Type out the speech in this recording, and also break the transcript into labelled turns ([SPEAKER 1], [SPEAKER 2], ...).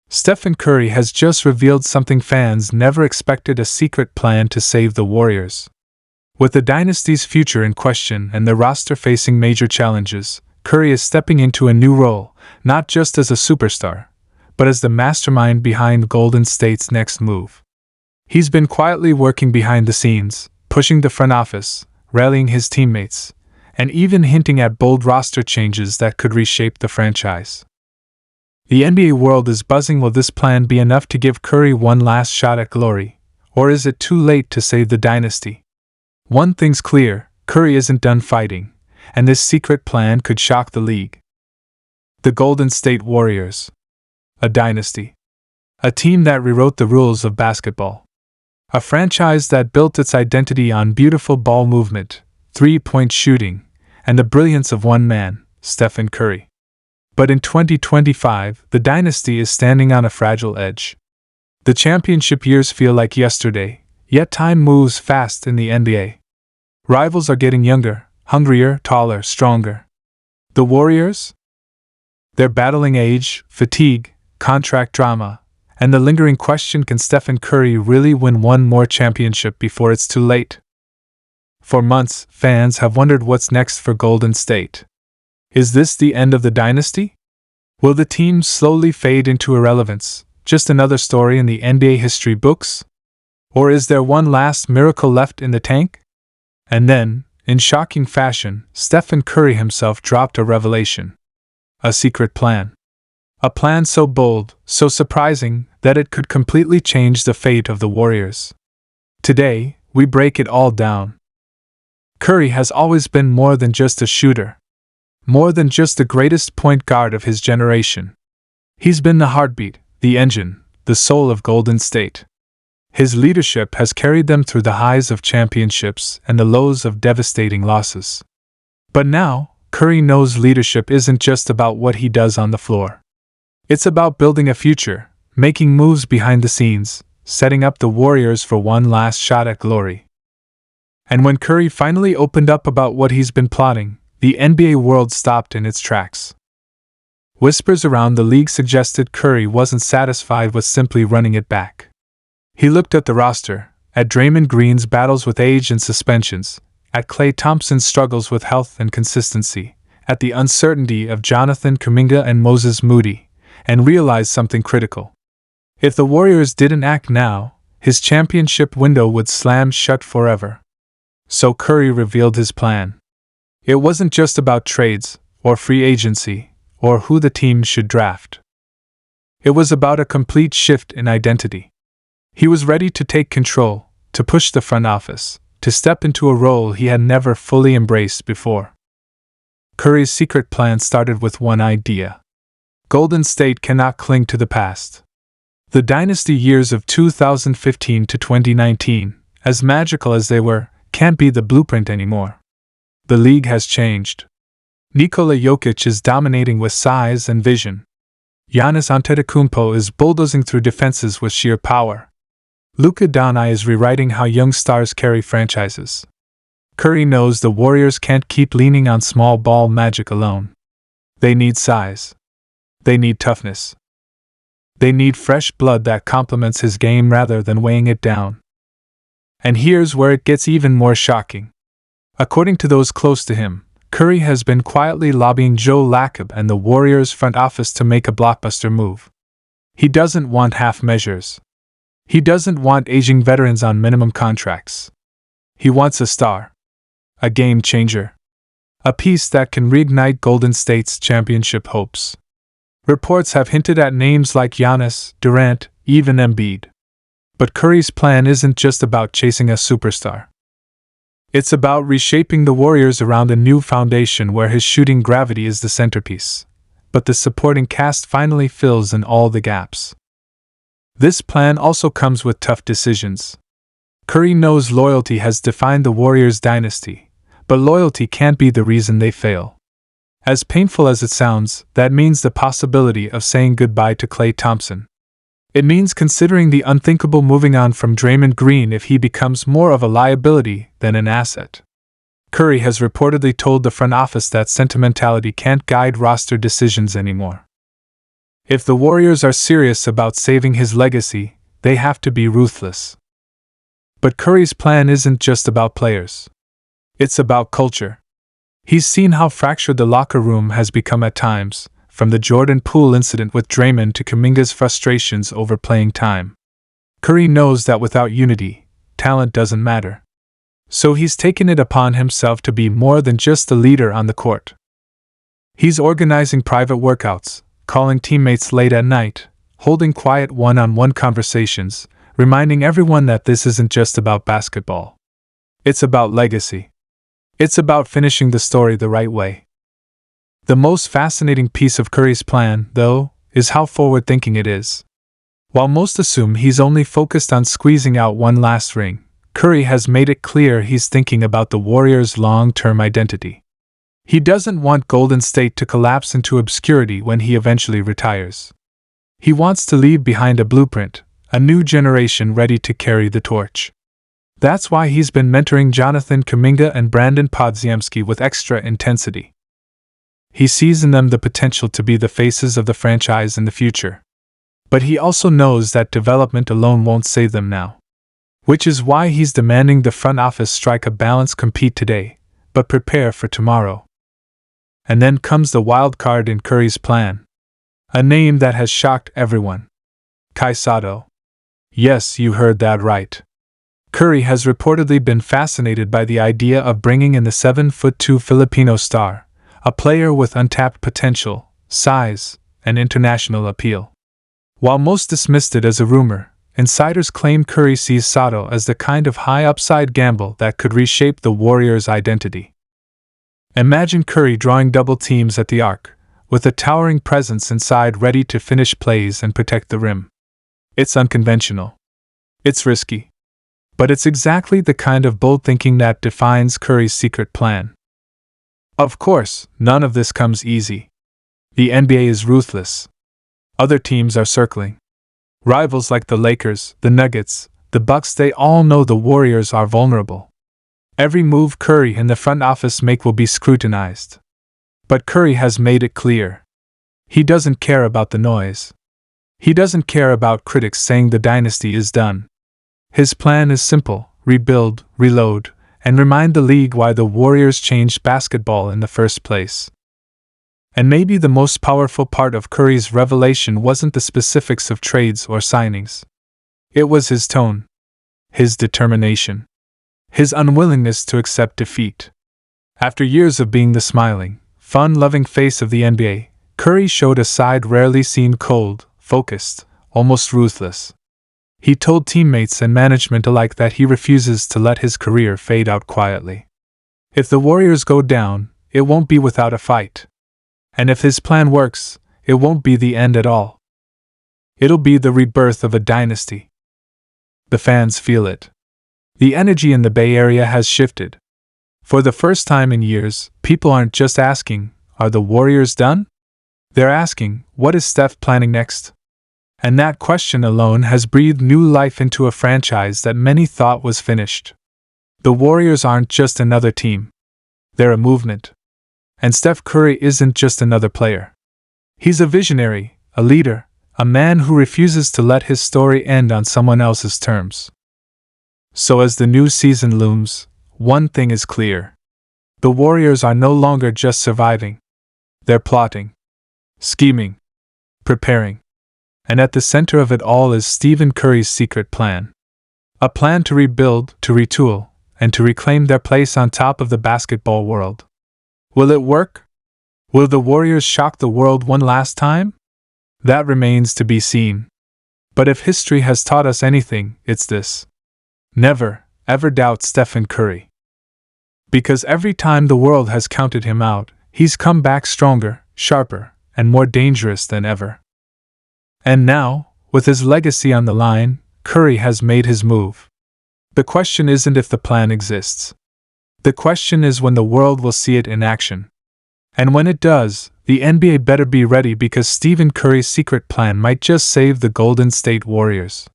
[SPEAKER 1] Stephen Curry has just revealed something fans never expected: a secret plan to save the Warriors. With the dynasty's future in question and the roster facing major challenges, Curry is stepping into a new role, not just as a superstar, but as the mastermind behind Golden State's next move. He's been quietly working behind the scenes, pushing the front office, rallying his teammates, and even hinting at bold roster changes that could reshape the franchise. The NBA world is buzzing. Will this plan be enough to give Curry one last shot at glory, or is it too late to save the dynasty? One thing's clear: Curry isn't done fighting, and this secret plan could shock the league. The Golden State Warriors. A dynasty. A team that rewrote the rules of basketball. A franchise that built its identity on beautiful ball movement, three-point shooting, and the brilliance of one man, Stephen Curry. But in 2025, the dynasty is standing on a fragile edge. The championship years feel like yesterday, yet time moves fast in the NBA. Rivals are getting younger, hungrier, taller, stronger. The Warriors? They're battling age, fatigue, contract drama, and the lingering question: can Stephen Curry really win one more championship before it's too late? For months, fans have wondered what's next for Golden State. Is this the end of the dynasty? Will the team slowly fade into irrelevance, just another story in the NBA history books? Or is there one last miracle left in the tank? And then, in shocking fashion, Stephen Curry himself dropped a revelation. A secret plan. A plan so bold, so surprising, that it could completely change the fate of the Warriors. Today, we break it all down. Curry has always been more than just a shooter. More than just the greatest point guard of his generation. He's been the heartbeat, the engine, the soul of Golden State. His leadership has carried them through the highs of championships and the lows of devastating losses. But now, Curry knows leadership isn't just about what he does on the floor. It's about building a future, making moves behind the scenes, setting up the Warriors for one last shot at glory. And when Curry finally opened up about what he's been plotting, the NBA world stopped in its tracks. Whispers around the league suggested Curry wasn't satisfied with simply running it back. He looked at the roster, at Draymond Green's battles with age and suspensions, at Klay Thompson's struggles with health and consistency, at the uncertainty of Jonathan Kuminga and Moses Moody, and realized something critical. If the Warriors didn't act now, his championship window would slam shut forever. So Curry revealed his plan. It wasn't just about trades, or free agency, or who the team should draft. It was about a complete shift in identity. He was ready to take control, to push the front office, to step into a role he had never fully embraced before. Curry's secret plan started with one idea. Golden State cannot cling to the past. The dynasty years of 2015 to 2019, as magical as they were, can't be the blueprint anymore. The league has changed. Nikola Jokic is dominating with size and vision. Giannis Antetokounmpo is bulldozing through defenses with sheer power. Luka Doncic is rewriting how young stars carry franchises. Curry knows the Warriors can't keep leaning on small ball magic alone. They need size. They need toughness. They need fresh blood that complements his game rather than weighing it down. And here's where it gets even more shocking. According to those close to him, Curry has been quietly lobbying Joe Lacob and the Warriors front office to make a blockbuster move. He doesn't want half measures. He doesn't want aging veterans on minimum contracts. He wants a star. A game changer. A piece that can reignite Golden State's championship hopes. Reports have hinted at names like Giannis, Durant, even Embiid. But Curry's plan isn't just about chasing a superstar. It's about reshaping the Warriors around a new foundation where his shooting gravity is the centerpiece, but the supporting cast finally fills in all the gaps. This plan also comes with tough decisions. Curry knows loyalty has defined the Warriors' dynasty, but loyalty can't be the reason they fail. As painful as it sounds, that means the possibility of saying goodbye to Klay Thompson. It means considering the unthinkable, moving on from Draymond Green if he becomes more of a liability than an asset. Curry has reportedly told the front office that sentimentality can't guide roster decisions anymore. If the Warriors are serious about saving his legacy, they have to be ruthless. But Curry's plan isn't just about players. It's about culture. He's seen how fractured the locker room has become at times, from the Jordan Poole incident with Draymond to Kuminga's frustrations over playing time. Curry knows that without unity, talent doesn't matter. So he's taken it upon himself to be more than just a leader on the court. He's organizing private workouts, calling teammates late at night, holding quiet one-on-one conversations, reminding everyone that this isn't just about basketball. It's about legacy. It's about finishing the story the right way. The most fascinating piece of Curry's plan, though, is how forward-thinking it is. While most assume he's only focused on squeezing out one last ring, Curry has made it clear he's thinking about the Warriors' long-term identity. He doesn't want Golden State to collapse into obscurity when he eventually retires. He wants to leave behind a blueprint, a new generation ready to carry the torch. That's why he's been mentoring Jonathan Kuminga and Brandon Podziemski with extra intensity. He sees in them the potential to be the faces of the franchise in the future. But he also knows that development alone won't save them now. Which is why he's demanding the front office strike a balance: compete today, but prepare for tomorrow. And then comes the wild card in Curry's plan. A name that has shocked everyone. Kai Sotto. Yes, you heard that right. Curry has reportedly been fascinated by the idea of bringing in the 7'2" Filipino star, a player with untapped potential, size, and international appeal. While most dismissed it as a rumor, insiders claim Curry sees Sotto as the kind of high-upside gamble that could reshape the Warriors' identity. Imagine Curry drawing double teams at the arc, with a towering presence inside ready to finish plays and protect the rim. It's unconventional. It's risky. But it's exactly the kind of bold thinking that defines Curry's secret plan. Of course, none of this comes easy. The NBA is ruthless. Other teams are circling. Rivals like the Lakers, the Nuggets, the Bucks, they all know the Warriors are vulnerable. Every move Curry and the front office make will be scrutinized. But Curry has made it clear. He doesn't care about the noise. He doesn't care about critics saying the dynasty is done. His plan is simple: rebuild, reload, and remind the league why the Warriors changed basketball in the first place. And maybe the most powerful part of Curry's revelation wasn't the specifics of trades or signings. It was his tone, his determination, his unwillingness to accept defeat. After years of being the smiling, fun-loving face of the NBA, Curry showed a side rarely seen: cold, focused, almost ruthless. He told teammates and management alike that he refuses to let his career fade out quietly. If the Warriors go down, it won't be without a fight. And if his plan works, it won't be the end at all. It'll be the rebirth of a dynasty. The fans feel it. The energy in the Bay Area has shifted. For the first time in years, people aren't just asking, "Are the Warriors done?" They're asking, "What is Steph planning next?" And that question alone has breathed new life into a franchise that many thought was finished. The Warriors aren't just another team. They're a movement. And Steph Curry isn't just another player. He's a visionary, a leader, a man who refuses to let his story end on someone else's terms. So as the new season looms, one thing is clear. The Warriors are no longer just surviving. They're plotting, scheming, preparing. And at the center of it all is Stephen Curry's secret plan. A plan to rebuild, to retool, and to reclaim their place on top of the basketball world. Will it work? Will the Warriors shock the world one last time? That remains to be seen. But if history has taught us anything, it's this. Never, ever doubt Stephen Curry. Because every time the world has counted him out, he's come back stronger, sharper, and more dangerous than ever. And now, with his legacy on the line, Curry has made his move. The question isn't if the plan exists. The question is when the world will see it in action. And when it does, the NBA better be ready, because Stephen Curry's secret plan might just save the Golden State Warriors.